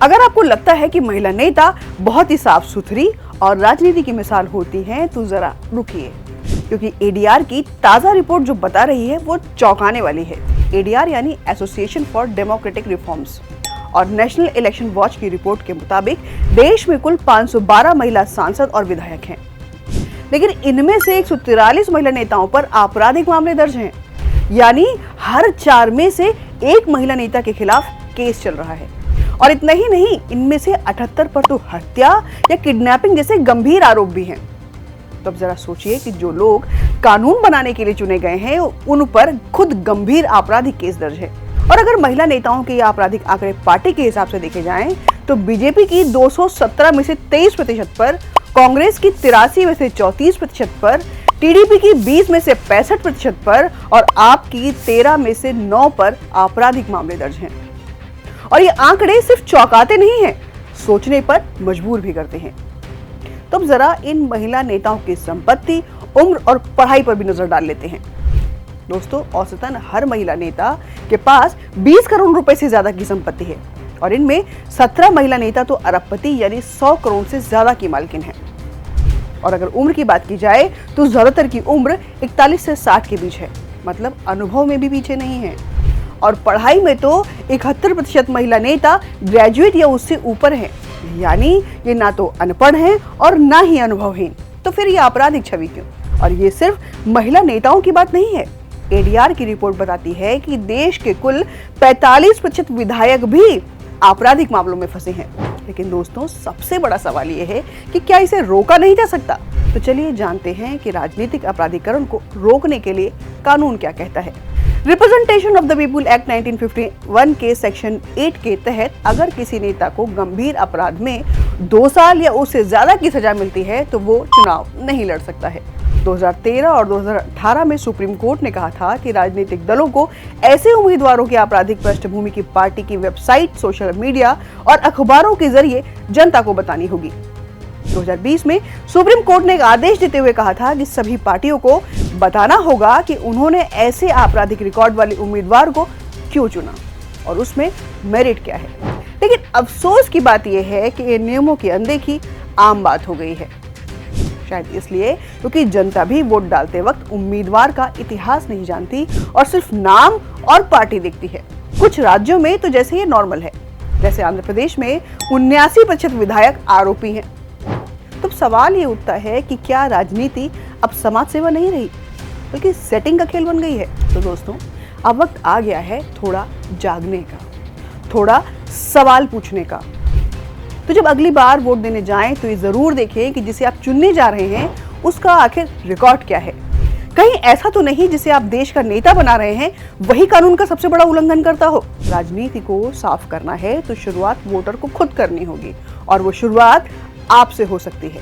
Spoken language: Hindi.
अगर आपको लगता है कि महिला नेता बहुत ही साफ सुथरी और राजनीति की मिसाल होती हैं, तो जरा रुकिए, क्योंकि एडीआर की ताजा रिपोर्ट जो बता रही है वो चौंकाने वाली है। एडीआर यानी एसोसिएशन फॉर डेमोक्रेटिक रिफॉर्म्स और नेशनल इलेक्शन वॉच की रिपोर्ट के मुताबिक देश में कुल 512 महिला सांसद और विधायक हैं, लेकिन इनमें से 143 महिला नेताओं पर आपराधिक मामले दर्ज हैं, यानी हर 4 में से एक महिला नेता के खिलाफ केस चल रहा है। और इतना ही नहीं, इनमें से 78 पर तो हत्या या किडनैपिंग जैसे गंभीर आरोप भी हैं। तो अब जरा सोचिए कि जो लोग कानून बनाने के लिए चुने गए हैं उन पर खुद गंभीर आपराधिक केस दर्ज है। और अगर महिला नेताओं के आपराधिक आंकड़े पार्टी के हिसाब से देखे जाएं, तो बीजेपी की 217 में से 23% पर, कांग्रेस की 83 में से 34% पर, टीडीपी की 20 में से 65% पर और आप की 13 में से 9 पर आपराधिक मामले दर्ज हैं। और ये आंकड़े सिर्फ चौंकाते नहीं हैं, सोचने पर मजबूर भी करते हैं। तो अब जरा इन महिला नेताओं की संपत्ति, उम्र और पढ़ाई पर भी नजर डाल लेते हैं। दोस्तों, औसतन हर महिला नेता के पास 20 करोड़ रुपए से ज्यादा की संपत्ति है और इनमें 17 महिला नेता तो अरबपति यानी 100 करोड़ से ज्यादा की मालकिन है। और अगर उम्र की बात की जाए तो ज्यादातर की उम्र 41 से 60 के बीच है, मतलब अनुभव में भी पीछे नहीं है। और पढ़ाई में तो 71% महिला नेता ग्रेजुएट या उससे ऊपर है, यानी ये ना तो अनपढ़ हैं और ना ही अनुभवहीन। तो फिर ये आपराधिक छवि क्यों? और ये सिर्फ महिला नेताओं की बात नहीं है। एडीआर की रिपोर्ट बताती है कि देश के कुल 45% विधायक भी आपराधिक मामलों में फंसे हैं। लेकिन दोस्तों, सबसे बड़ा सवाल ये है कि क्या इसे रोका नहीं जा सकता? तो चलिए जानते हैं कि राजनीतिक अपराधीकरण को रोकने के लिए कानून क्या कहता है। Representation of the people act 1951 के सेक्शन 8 के तहत अगर किसी नेता को गंभीर अपराध में 2 साल या उससे ज्यादा की सजा मिलती है तो वो चुनाव नहीं लड़ सकता है। 2013 और 2018 में सुप्रीम कोर्ट ने कहा था कि राजनीतिक दलों को ऐसे उम्मीदवारों की आपराधिक पृष्ठभूमि की पार्टी की वेबसाइट, सोशल मीडिया और अखबारों के जरिए जनता को बतानी होगी। 2020 में सुप्रीम कोर्ट ने एक आदेश देते हुए कहा था कि सभी पार्टियों को बताना होगा कि उन्होंने ऐसे आपराधिक रिकॉर्ड वाले उम्मीदवार को क्यों चुना और उसमें मेरिट क्या है। लेकिन अफसोस की बात यह है कि इन नियमों की अनदेखी आम बात हो गई है, शायद इसलिए क्योंकि जनता भी वोट डालते वक्त उम्मीदवार का इतिहास नहीं जानती और सिर्फ नाम और पार्टी देखती है। कुछ राज्यों में तो जैसे ये नॉर्मल है, जैसे आंध्र प्रदेश में 79% विधायक आरोपी हैं। तो सवाल ये उठता है कि क्या राजनीति अब समाज सेवा नहीं रही, बल्कि सेटिंग का खेल बन गई है? तो दोस्तों, अब वक्त आ गया है थोड़ा जागने का, थोड़ा सवाल पूछने का। तो जब अगली बार वोट देने जाएं तो ये जरूर देखें कि जिसे आप चुनने जा रहे हैं उसका आखिर रिकॉर्ड क्या है। कहीं ऐसा तो नहीं जिसे आप देश का नेता बना रहे हैं वही कानून का सबसे बड़ा उल्लंघन करता हो। राजनीति को साफ करना है तो शुरुआत वोटर को खुद करनी होगी और वो शुरुआत आपसे हो सकती है।